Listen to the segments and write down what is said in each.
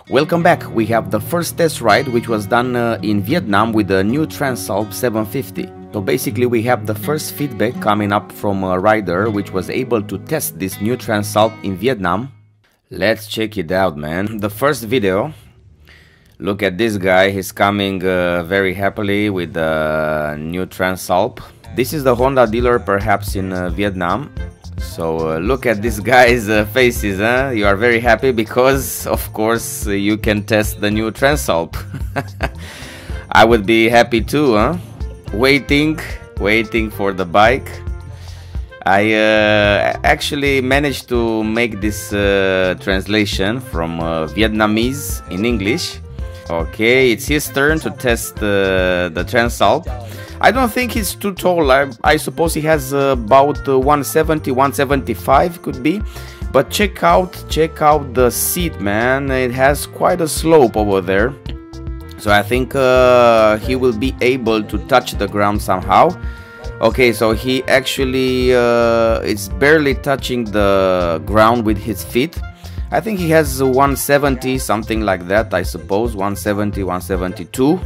Welcome back. We have the first test ride which was done in Vietnam with the new Transalp 750. So basically we have the first feedback coming up from a rider which was able to test this new Transalp in Vietnam. Let's check it out, man. The first video. Look at this guy. He's coming very happily with the new Transalp. This is the Honda dealer perhaps in Vietnam. So look at this guy's faces, huh? You are very happy because of course you can test the new Transalp. I would be happy too, huh? Waiting for the bike. I actually managed to make this translation from Vietnamese in English. Okay, it's his turn to test the Transalp. I don't think he's too tall. I suppose he has about 170, 175 could be. But check out the seat, man. It has quite a slope over there. So I think he will be able to touch the ground somehow. Okay, so he actually is barely touching the ground with his feet. I think he has 170, something like that, I suppose. 170, 172.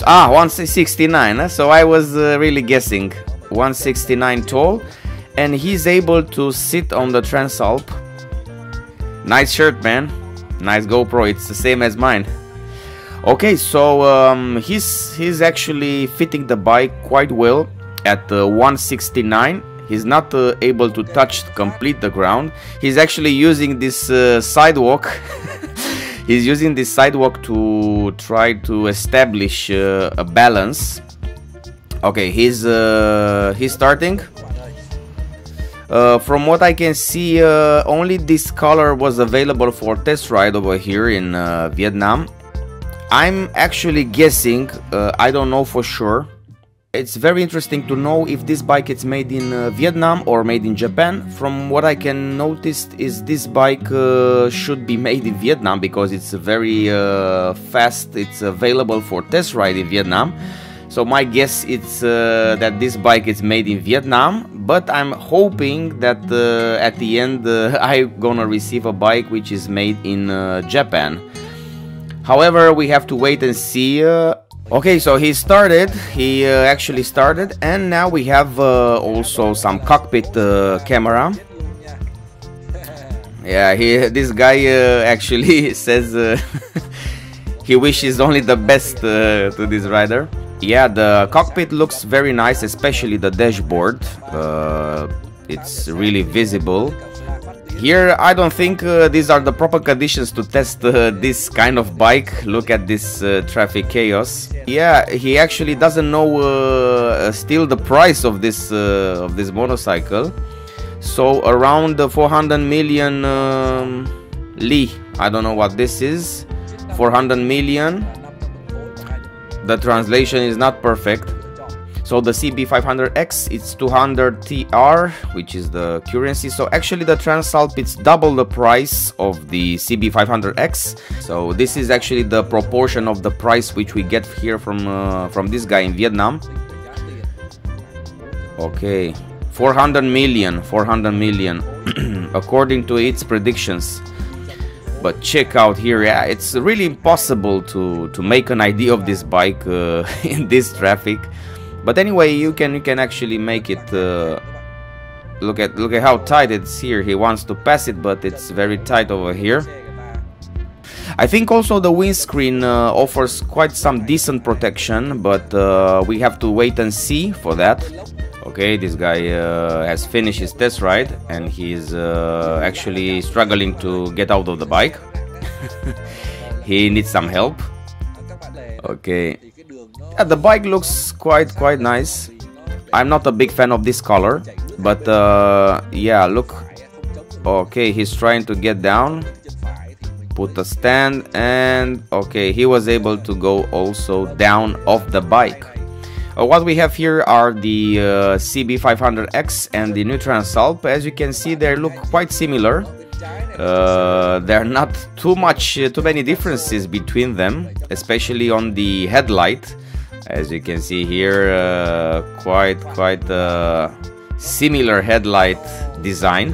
169, so I was really guessing. 169 tall, and he's able to sit on the Transalp. Nice shirt, man. Nice GoPro. It's the same as mine. Okay, so he's actually fitting the bike quite well at 169. He's not able to complete the ground. He's actually using this sidewalk. He's using this sidewalk to try to establish a balance. Okay, he's starting. From what I can see, only this color was available for test ride over here in Vietnam. I'm actually guessing, I don't know for sure. It's very interesting to know if this bike is made in Vietnam or made in Japan. From what I can notice is this bike should be made in Vietnam because it's very fast. It's available for test ride in Vietnam. So my guess is that this bike is made in Vietnam. But I'm hoping that at the end I'm gonna receive a bike which is made in Japan. However, we have to wait and see. Okay, so he actually started, and now we have also some cockpit camera. Yeah, this guy actually says he wishes only the best to this rider. Yeah, the cockpit looks very nice, especially the dashboard. It's really visible. Here, I don't think these are the proper conditions to test this kind of bike. Look at this traffic chaos. Yeah, he actually doesn't know still the price of this motorcycle. So around 400 million Li. I don't know what this is. 400 million. The translation is not perfect. So the CB500X, it's 200 TR, which is the currency. So actually the Transalp, it's double the price of the CB500X. So this is actually the proportion of the price which we get here from this guy in Vietnam. Okay, 400 million according to its predictions. But check out here, yeah, it's really impossible to make an idea of this bike in this traffic. But anyway, you can actually make it. Look at how tight it's here. He wants to pass it, but it's very tight over here. I think also the windscreen offers quite some decent protection, but we have to wait and see for that. Okay, this guy has finished his test ride, and he's actually struggling to get out of the bike. He needs some help. Okay. Yeah, the bike looks quite nice. I'm not a big fan of this color, but yeah, look. Okay, he's trying to get down, put a stand, and okay, he was able to go also down off the bike. What we have here are the CB500X and the new Transalp. As you can see, they look quite similar. There are not too many differences between them, especially on the headlight. As you can see here, quite similar headlight design.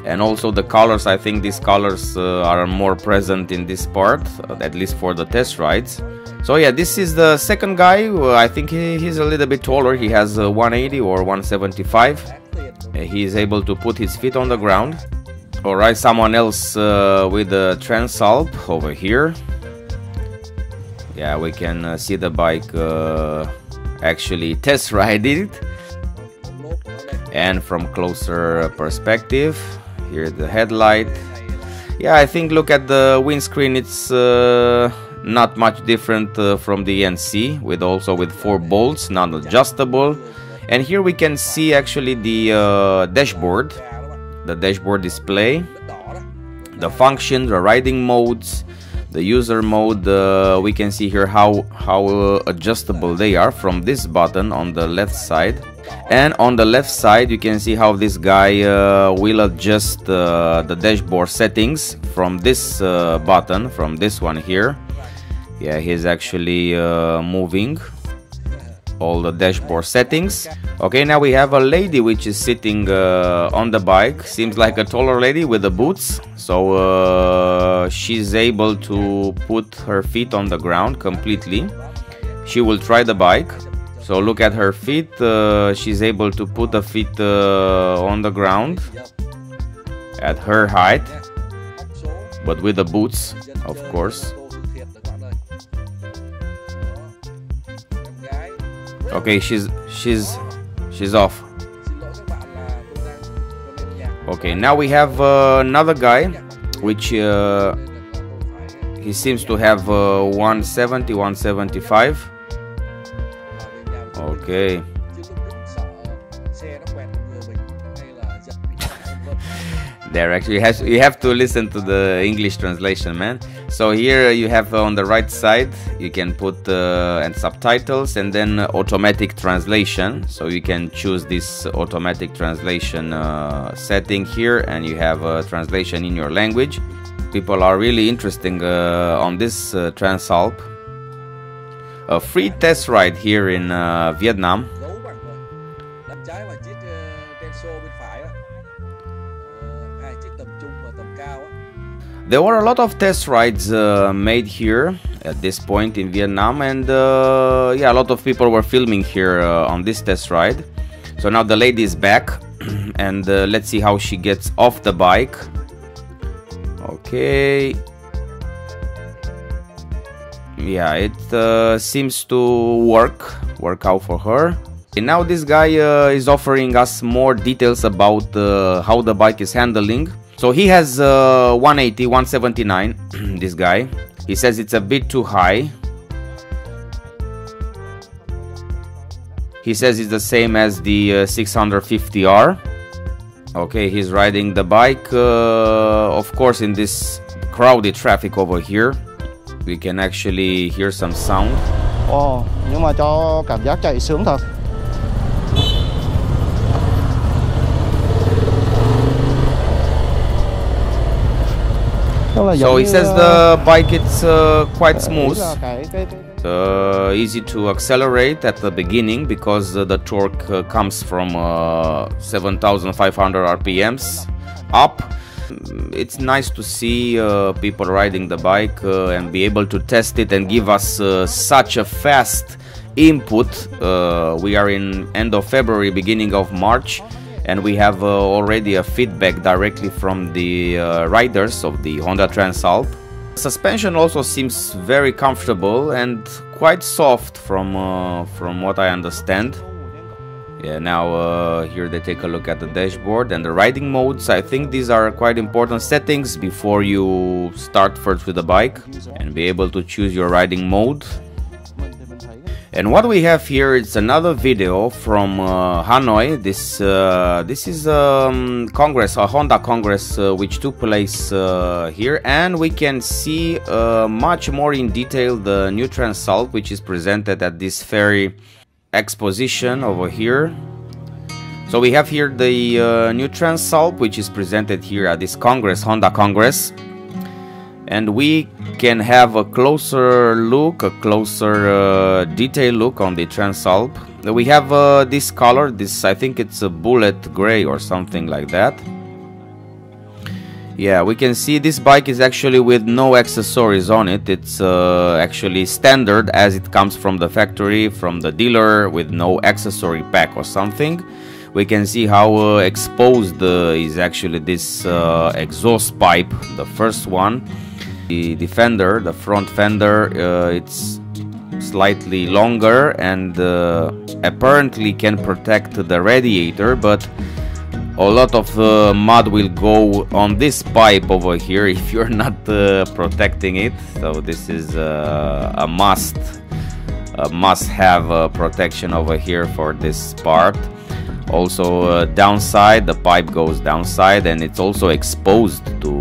And also the colors, I think these colors are more present in this part, at least for the test rides. So yeah, this is the second guy. I think he's a little bit taller. He has 180 or 175. He is able to put his feet on the ground. Alright, someone else with the Transalp over here. Yeah, we can see the bike actually test ride it. And from closer perspective, here's the headlight. Yeah, I think look at the windscreen, it's not much different from the NC, with 4 bolts, non-adjustable. And here we can see actually the dashboard, the dashboard display, the function, the riding modes, the user mode. We can see here how adjustable they are from this button on the left side. And on the left side you can see how this guy will adjust the dashboard settings from this button, from this one here. Yeah, he's actually moving all the dashboard settings. Okay, now we have a lady which is sitting on the bike. Seems like a taller lady with the boots. So she's able to put her feet on the ground completely. She will try the bike. So look at her feet. She's able to put the feet on the ground at her height, but with the boots, of course. Okay, she's off. Okay, now we have another guy, which he seems to have 170, 175. Okay. There actually you have to listen to the English translation, man. So here you have on the right side you can put and subtitles and then automatic translation. So you can choose this automatic translation setting here, and you have translation in your language. People are really interesting on this Transalp. A free test ride here in Vietnam. There were a lot of test rides made here at this point in Vietnam, and yeah, a lot of people were filming here on this test ride. So now the lady is back, and let's see how she gets off the bike. Okay. Yeah, it seems to work out for her. And now this guy is offering us more details about how the bike is handling. So he has 180, 179, this guy. He says it's a bit too high. He says it's the same as the 650R. Okay, he's riding the bike, of course, in this crowded traffic over here. We can actually hear some sound. Nhưng mà cho cảm giác chạy sướng thật. So he says the bike is quite smooth, easy to accelerate at the beginning because the torque comes from 7,500 RPMs up. It's nice to see people riding the bike and be able to test it and give us such a fast input. We are in end of February, beginning of March, and we have already a feedback directly from the riders of the Honda Transalp. Suspension also seems very comfortable and quite soft from what I understand. Yeah, now here they take a look at the dashboard and the riding modes. I think these are quite important settings before you start first with the bike and be able to choose your riding mode. And what we have here is another video from Hanoi. This is Congress, a Honda Congress, which took place here, and we can see much more in detail the new Transalp, which is presented at this ferry exposition over here. So we have here the new Transalp, which is presented here at this Congress, Honda Congress, and we can have a closer look, a closer detail look on the Transalp. We have this color, this, I think it's a bullet gray or something like that. Yeah, we can see this bike is actually with no accessories on it. It's actually standard as it comes from the factory, from the dealer, with no accessory pack or something. We can see how exposed is actually this exhaust pipe, the first one. The fender, the front fender, it's slightly longer and apparently can protect the radiator, but a lot of mud will go on this pipe over here if you're not protecting it. So this is a must-have protection over here for this part. Also downside, the pipe goes downside, and it's also exposed to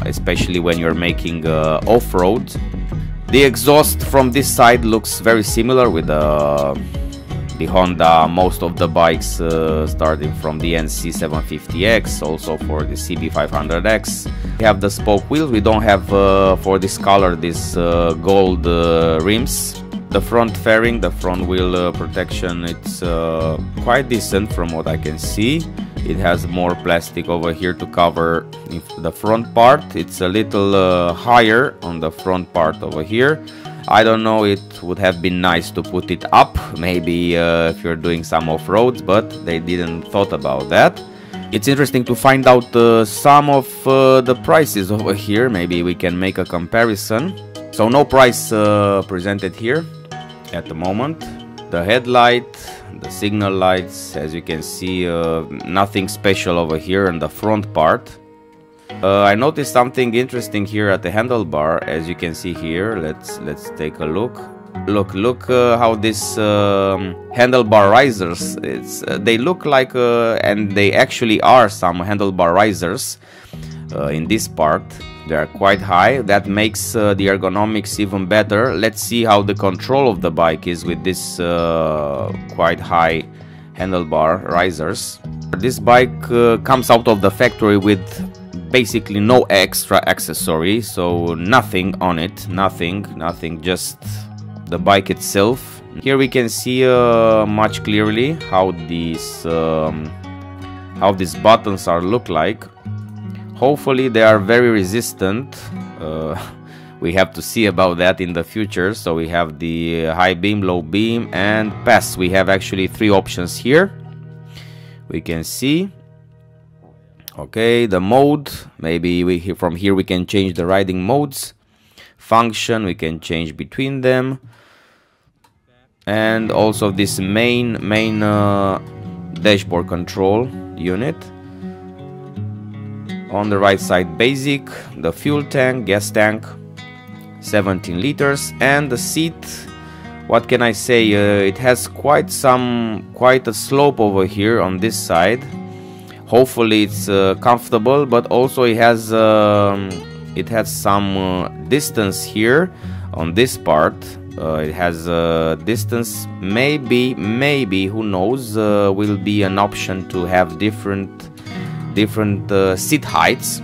especially when you're making off-road. The exhaust from this side looks very similar with the Honda, most of the bikes starting from the NC750X, also for the CB500X. We have the spoke wheels. We don't have for this color this gold rims. The front fairing, the front wheel protection, it's quite decent from what I can see. It has more plastic over here to cover the front part. It's a little higher on the front part over here. I don't know, it would have been nice to put it up, maybe if you're doing some off-roads, but they didn't thought about that. It's interesting to find out some of the prices over here. Maybe we can make a comparison. So no price presented here at the moment. The headlight, the signal lights, as you can see, nothing special over here on the front part. I noticed something interesting here at the handlebar, as you can see here. Let's take a look. Look how this handlebar risers, they look like and they actually are some handlebar risers in this part. They are quite high. That makes the ergonomics even better. Let's see how the control of the bike is with this quite high handlebar risers. This bike comes out of the factory with basically no extra accessory, so nothing on it, nothing, just the bike itself. Here we can see much clearly how these buttons are look like. Hopefully they are very resistant. We have to see about that in the future. So we have the high beam, low beam, and pass. We have actually 3 options here. We can see. Okay, the mode. Maybe from here we can change the riding modes. Function, we can change between them. And also this main dashboard control unit. On the right side, basic, the fuel tank, gas tank, 17 liters, and the seat. What can I say? It has quite a slope over here on this side. Hopefully it's comfortable, but also it has some distance here on this part. It has distance. Maybe who knows? Will be an option to have different seat heights.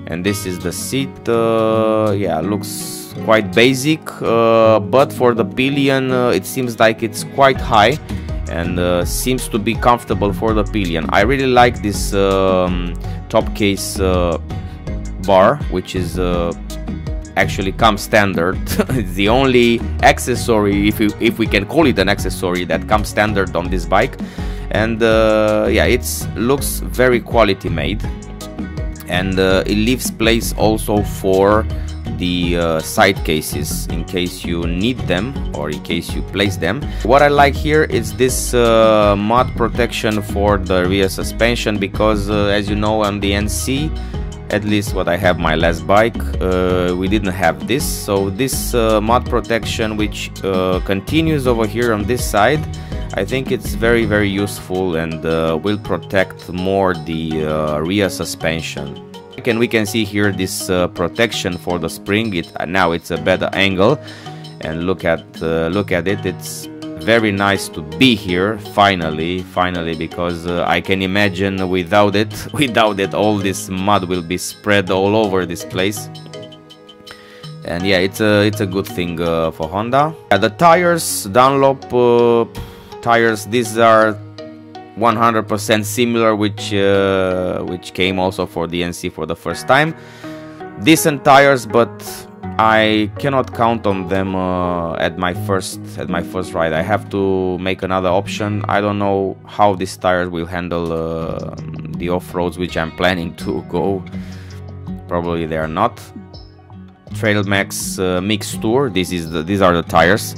And this is the seat. Yeah, looks quite basic, but for the pillion it seems like it's quite high and seems to be comfortable for the pillion. I really like this top case bar, which is actually comes standard. It's the only accessory, if we can call it an accessory, that comes standard on this bike. And yeah, it looks very quality made, and it leaves place also for the side cases in case you need them or in case you place them. What I like here is this mud protection for the rear suspension, because as you know, on the NC, at least what I have my last bike, we didn't have this. So this mud protection, which continues over here on this side, I think it's very useful and will protect more the rear suspension. And we can see here this protection for the spring. Now it's a better angle, and look at it. It's very nice to be here finally, because I can imagine without it all this mud will be spread all over this place. And yeah, it's a good thing for Honda. The tires, Dunlop tires, these are 100% similar, which came also for the NC for the first time. Decent tires, but I cannot count on them at my first ride. I have to make another option. I don't know how these tires will handle the off-roads which I'm planning to go. Probably they are not. Trail Max Mixed Tour. These are the tires.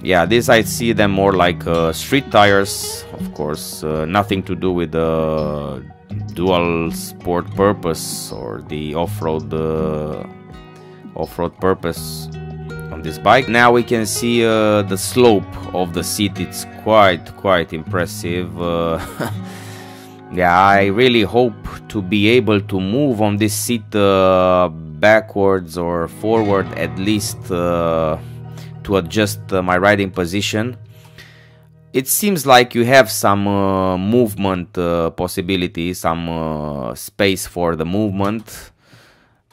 Yeah, this I see them more like street tires. Of course, nothing to do with the dual sport purpose or the off-road purpose on this bike. Now we can see the slope of the seat. It's quite impressive. Yeah, I really hope to be able to move on this seat backwards or forward at least to adjust my riding position. It seems like you have some movement possibility, some space for the movement,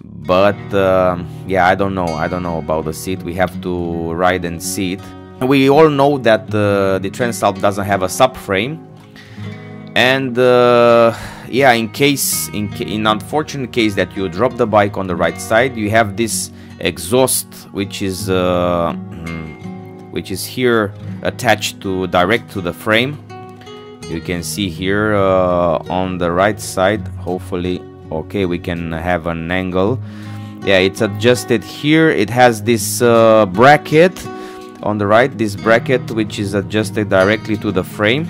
but yeah, I don't know about the seat. We have to ride and see it. We all know that the Transalp doesn't have a subframe, and yeah, in unfortunate case that you drop the bike on the right side, you have this exhaust which is here attached direct to the frame. You can see here on the right side, hopefully, okay, we can have an angle. Yeah, it's adjusted here. It has this bracket on the right, this bracket which is adjusted directly to the frame.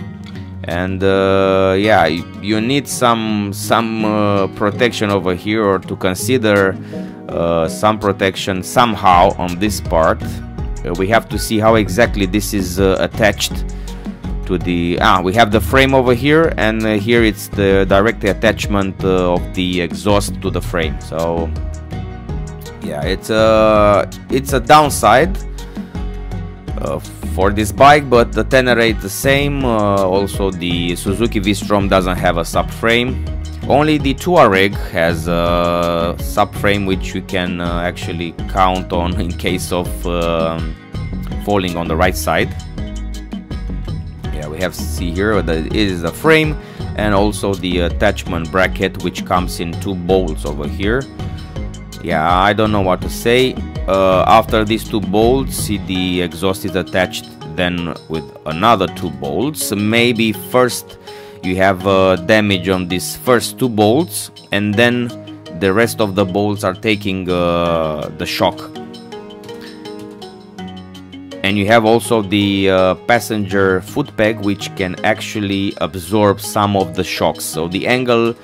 And yeah, you need some protection over here, or to consider some protection somehow on this part. We have to see how exactly this is attached to the we have the frame over here, and here it's the direct attachment of the exhaust to the frame. So yeah, it's a downside for this bike, but the Tenerate the same. Also the Suzuki V-Strom doesn't have a subframe. Only the Touareg has a subframe which you can actually count on in case of falling on the right side. Yeah, we have to see here that it is a frame and also the attachment bracket, which comes in 2 bolts over here. Yeah, I don't know what to say. After these 2 bolts, see, the exhaust is attached then with another 2 bolts. Maybe first you have damage on these first 2 bolts, and then the rest of the bolts are taking the shock. And you have also the passenger foot peg, which can actually absorb some of the shocks. So the angle,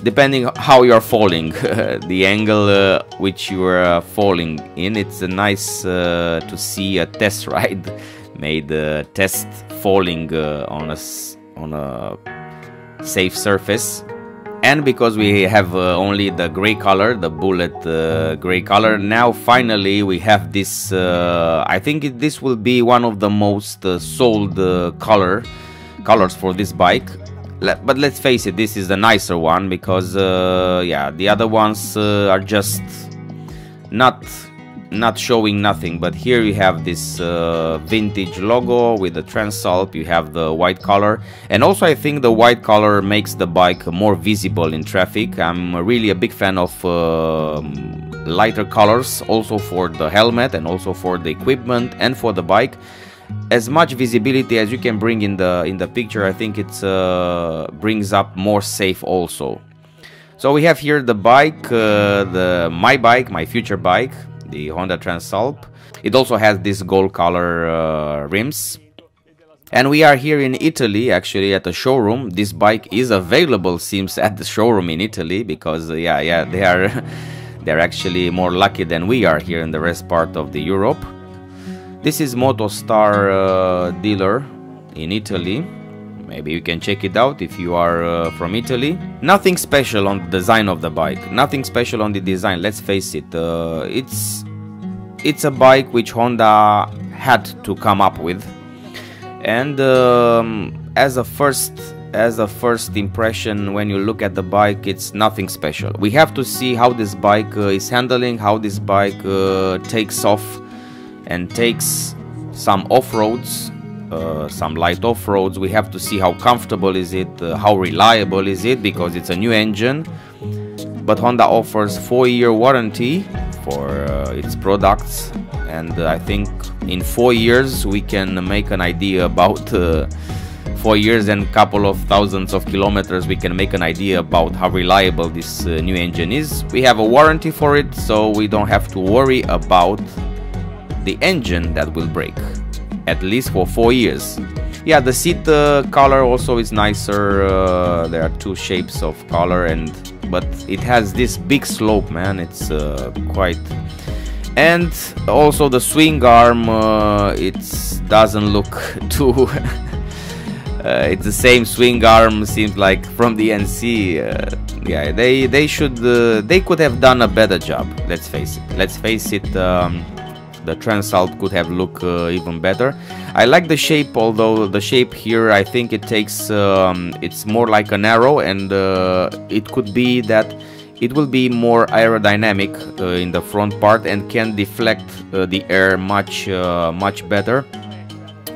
depending how you are falling, the angle which you are falling in, it's nice to see a test ride made test falling on a safe surface. And because we have only the gray color, the bullet gray color, now finally we have this. I think this will be one of the most sold colors for this bike. But let's face it, this is the nicer one, because yeah, the other ones are just not showing nothing. But here you have this vintage logo with the Transalp. You have the white color, and also I think the white color makes the bike more visible in traffic. I'm really a big fan of lighter colors, also for the helmet and also for the equipment and for the bike. As much visibility as you can bring in the picture, I think it brings up more safe also. So we have here the bike, my future bike, the Honda Transalp. It also has this gold color rims. And we are here in Italy, actually at the showroom. This bike is available, seems, at the showroom in Italy, because yeah, they're actually more lucky than we are here in the rest part of the Europe. This is Motostar dealer in Italy. Maybe you can check it out if you are from Italy. Nothing special on the design of the bike. Nothing special on the design, let's face it. It's a bike which Honda had to come up with. And as a first impression, when you look at the bike, it's nothing special. We have to see how this bike is handling, how this bike takes off and takes some off-roads. some light off-roads. We have to see how comfortable is it, how reliable is it, because it's a new engine. But Honda offers 4-year warranty for its products, and I think in 4 years we can make an idea about 4 years and couple of thousands of kilometers, we can make an idea about how reliable this new engine is. We have a warranty for it, so we don't have to worry about the engine that will break, at least for 4 years. Yeah, the seat color also is nicer. There are two shapes of color, but it has this big slope, man. It's quite. And also the swing arm, it doesn't look too. It's the same swing arm, seems like, from the NC. Yeah, they could have done a better job. Let's face it. Let's face it. The Transalp could have looked even better. I like the shape, although the shape here, I think it takes, it's more like an arrow, and it could be that it will be more aerodynamic in the front part and can deflect the air much better,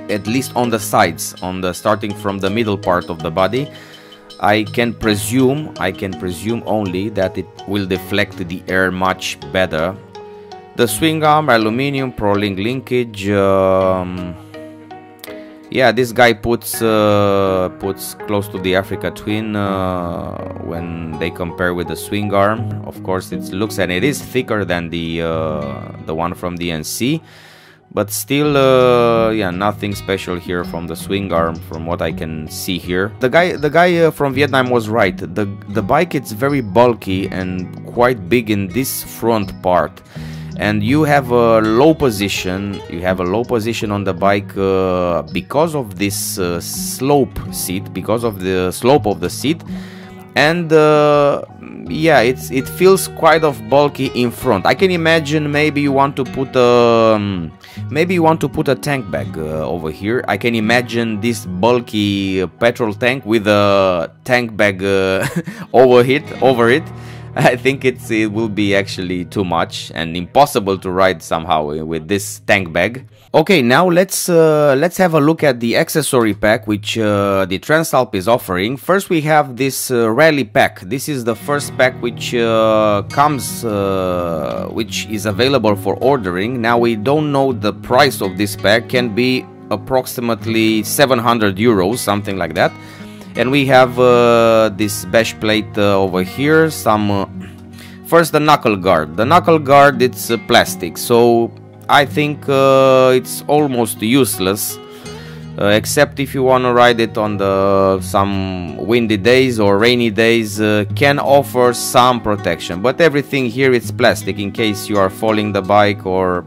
at least on the sides, starting from the middle part of the body. I can presume only that it will deflect the air much better. The swing arm, aluminium, pro-link linkage. Yeah, this guy puts close to the Africa Twin when they compare with the swing arm. Of course, it looks, and it is thicker than the one from the NC, but still, yeah, nothing special here from the swing arm, from what I can see here. The guy from Vietnam was right. The bike, it's very bulky and quite big in this front part. And you have a low position. You have a low position on the bike because of this slope seat, because of the slope of the seat, and yeah, it feels quite of bulky in front. I can imagine maybe you want to put a tank bag over here. I can imagine this bulky petrol tank with a tank bag over it. I think it will be actually too much and impossible to ride somehow with this tank bag. Okay, now let's have a look at the accessory pack which the Transalp is offering. First, we have this rally pack. This is the first pack which which is available for ordering. Now we don't know the price of this pack. Can be approximately 700 euros, something like that. And we have this bash plate over here. First, the knuckle guard. The knuckle guard, it's plastic, so I think it's almost useless, except if you want to ride it on some windy days or rainy days. Can offer some protection, but everything here is plastic in case you are falling the bike, or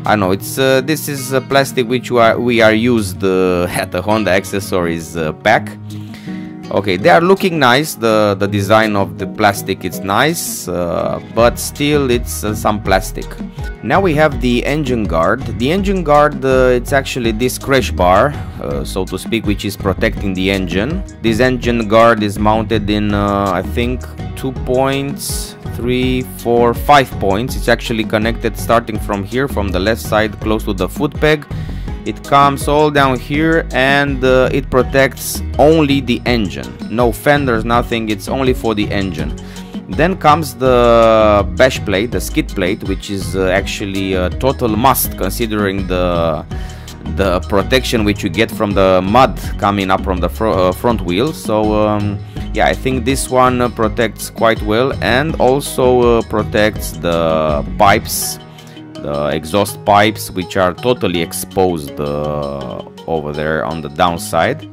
I know it's this is a plastic which we are used at the Honda accessories pack. Okay, they are looking nice. The design of the plastic is nice, but still it's some plastic. Now we have the engine guard. The engine guard, it's actually this crash bar, so to speak, which is protecting the engine. This engine guard is mounted in I think 2 points, 3, 4, 5 points. It's actually connected starting from here, from the left side, close to the foot peg. It comes all down here, and it protects only the engine. No fenders, nothing. It's only for the engine. Then comes the bash plate, the skid plate, which is actually a total must, considering the protection which you get from the mud coming up from the front wheel. So yeah, I think this one protects quite well, and also protects the pipes, the exhaust pipes, which are totally exposed over there on the downside.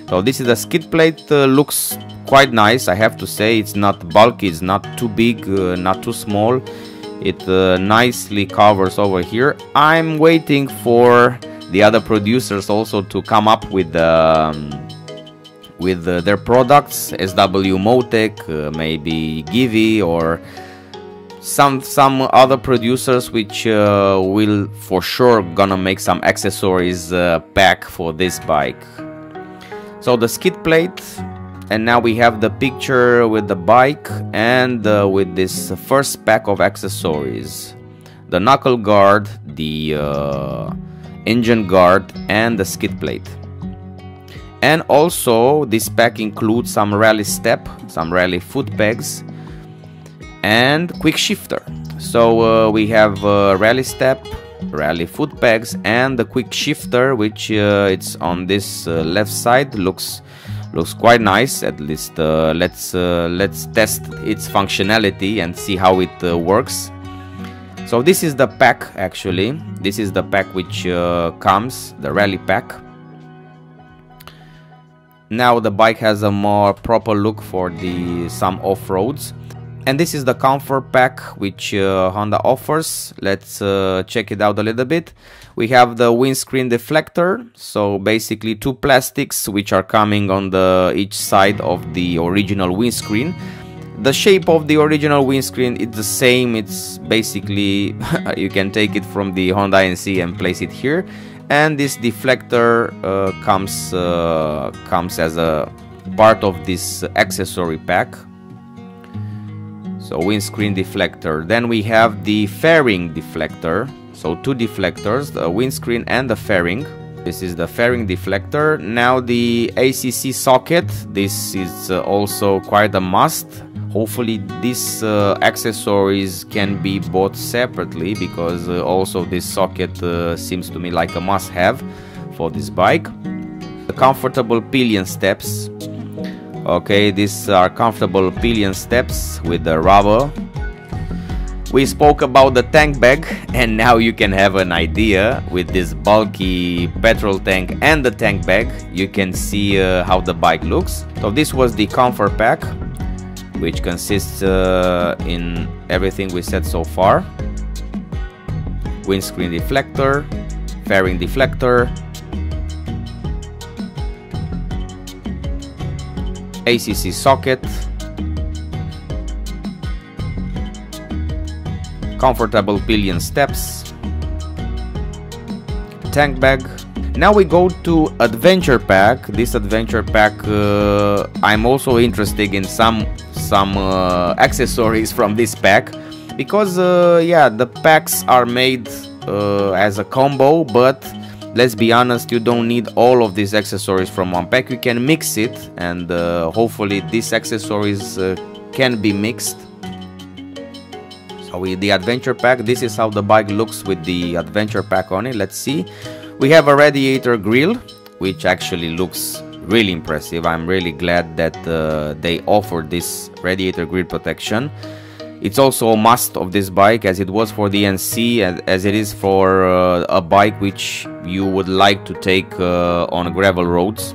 So this is the skid plate. Looks quite nice, I have to say. It's not bulky, it's not too big, not too small. It nicely covers over here. I'm waiting for the other producers also to come up with their products. SW Motec, maybe Givi, or some other producers which will for sure gonna make some accessories pack for this bike. So the skid plate, and now we have the picture with the bike and with this first pack of accessories: the knuckle guard, the engine guard and the skid plate. And also this pack includes some rally step, some rally foot pegs, and quick shifter. So we have rally step, rally foot pegs, and the quick shifter, which it's on this left side. Looks quite nice. At least let's test its functionality and see how it works. So this is the pack. Actually, this is the pack which comes, the rally pack. Now the bike has a more proper look for some off-roads. And this is the comfort pack which Honda offers. Let's check it out a little bit. We have the windscreen deflector, so basically two plastics which are coming on each side of the original windscreen. The shape of the original windscreen is the same. It's basically you can take it from the Honda NC and place it here. And this deflector comes as a part of this accessory pack. So windscreen deflector. Then we have the fairing deflector. So two deflectors, the windscreen and the fairing. This is the fairing deflector. Now the ACC socket. This is also quite a must. Hopefully these accessories can be bought separately, because also this socket seems to me like a must-have for this bike. The comfortable pillion steps. Okay, these are comfortable pillion steps with the rubber. We spoke about the tank bag, and now you can have an idea with this bulky petrol tank and the tank bag. You can see how the bike looks. So this was the comfort pack, which consists in everything we said so far. Windscreen deflector, fairing deflector, ACC socket, comfortable pillion steps, tank bag. Now we go to adventure pack. This adventure pack, I'm also interested in some accessories from this pack, because yeah, the packs are made as a combo, but let's be honest, you don't need all of these accessories from one pack. You can mix it, and hopefully these accessories can be mixed. So with the adventure pack, this is how the bike looks with the adventure pack on it. Let's see. We have a radiator grille, which actually looks really impressive. I'm really glad that they offered this radiator grille protection. It's also a must of this bike, as it was for the NC, as it is for a bike which you would like to take on gravel roads.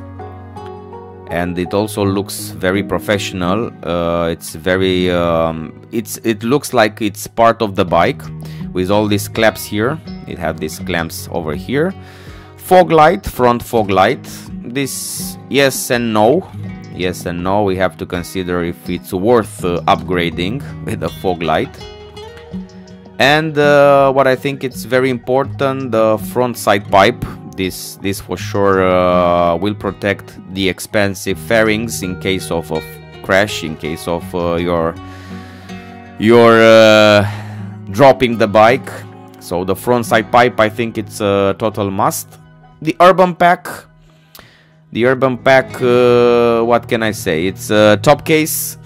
And it also looks very professional. It's very it looks like it's part of the bike, with all these clamps here. It has these clamps over here. Fog light, front fog light. This, yes and no. Yes and no. We have to consider if it's worth upgrading with a fog light. And what I think it's very important, the front side pipe. This for sure will protect the expensive fairings in case of a crash, in case of your dropping the bike. So the front side pipe, I think it's a total must. The urban pack. The urban pack, what can I say? It's a top case.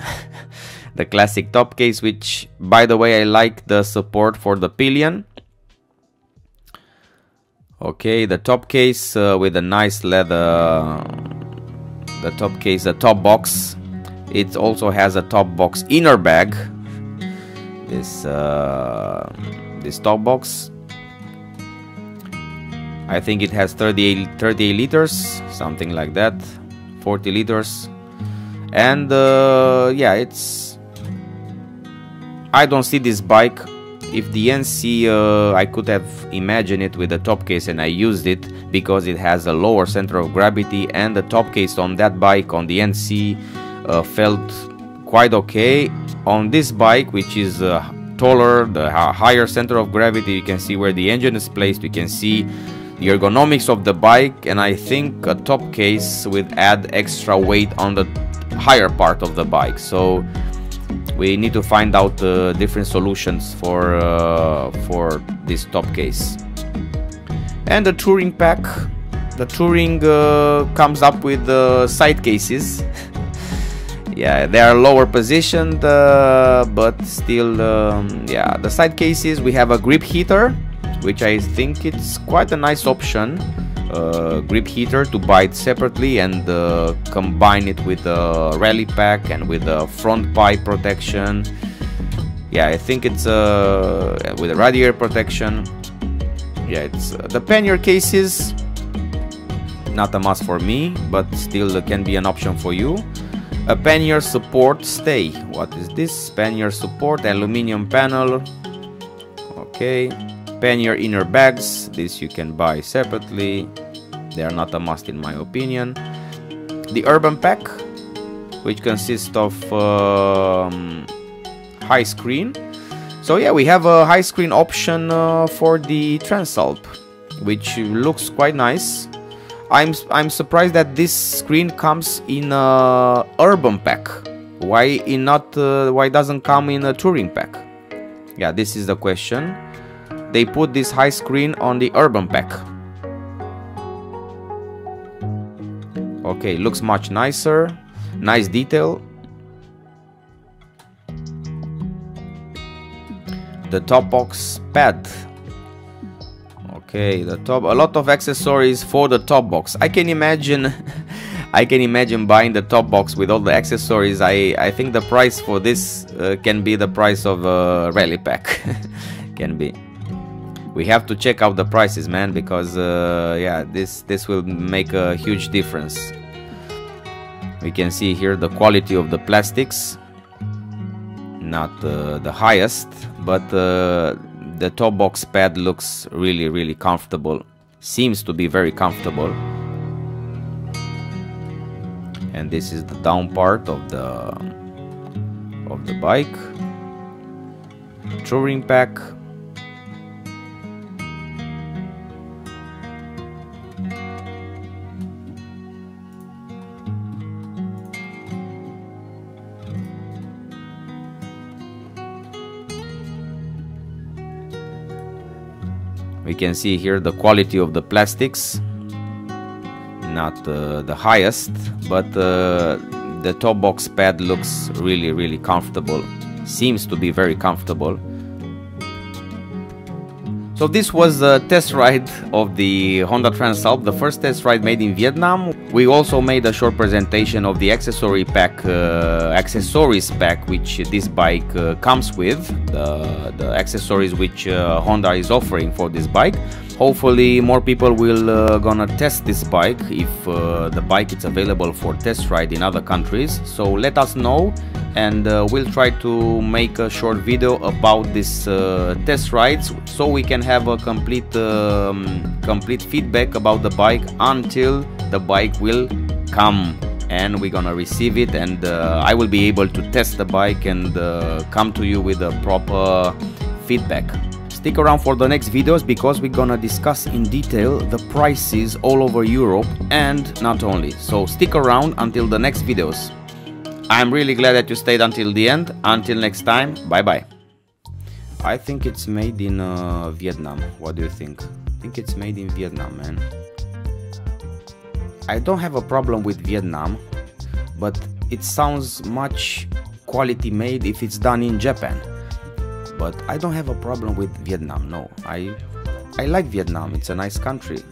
The classic top case, which, by the way, I like the support for the pillion. Okay, the top case with a nice leather. The top case, the top box. It also has a top box inner bag. This top box. I think it has 38 liters, something like that, 40 liters. And yeah, it's, I don't see this bike. If the NC, I could have imagined it with the top case, and I used it because it has a lower center of gravity, and the top case on that bike, on the NC, felt quite okay. On this bike, which is taller, the higher center of gravity, you can see where the engine is placed, you can see the ergonomics of the bike, and I think a top case would add extra weight on the higher part of the bike. So we need to find out different solutions for this top case. And the touring pack. The touring comes up with side cases. Yeah, they are lower positioned, but still, yeah, the side cases. We have a grip heater, which I think it's quite a nice option. Grip heater to buy it separately and combine it with a rally pack and with a front pipe protection. Yeah, I think it's with a radiator protection. Yeah, it's the pannier cases. Not a must for me, but still can be an option for you. A pannier support stay. What is this? Pannier support, aluminum panel. Okay. Pannier inner bags. This you can buy separately. They are not a must in my opinion. The urban pack, which consists of high screen. So yeah, we have a high screen option for the Transalp, which looks quite nice. I'm surprised that this screen comes in a urban pack. Why doesn't come in a touring pack? Yeah, this is the question. They put this high screen on the urban pack. Okay, looks much nicer. Nice detail. The top box pad. Okay, the top, a lot of accessories for the top box. I can imagine buying the top box with all the accessories. I think the price for this can be the price of a rally pack. Can be. We have to check out the prices, man, because yeah, this will make a huge difference. We can see here the quality of the plastics. Not the highest, but the top box pad looks really comfortable. Seems to be very comfortable. And this is the down part of the bike. Touring pack. We can see here the quality of the plastics. Not the highest, but the top box pad looks really comfortable. Seems to be very comfortable. So this was a test ride of the Honda Transalp, the first test ride made in Vietnam. We also made a short presentation of the accessories pack which this bike comes with, the accessories which Honda is offering for this bike. Hopefully more people will gonna test this bike if the bike is available for test ride in other countries. So let us know, and we'll try to make a short video about this test rides, so we can have a complete feedback about the bike until the bike will come and we're gonna receive it, and I will be able to test the bike and come to you with a proper feedback. Stick around for the next videos, because we're gonna discuss in detail the prices all over Europe and not only. So stick around until the next videos. I'm really glad that you stayed until the end. Until next time, bye bye. I think it's made in Vietnam. What do you think? I think it's made in Vietnam, man. I don't have a problem with Vietnam, but it sounds much quality made if it's done in Japan. But I don't have a problem with Vietnam, no. I like Vietnam, it's a nice country.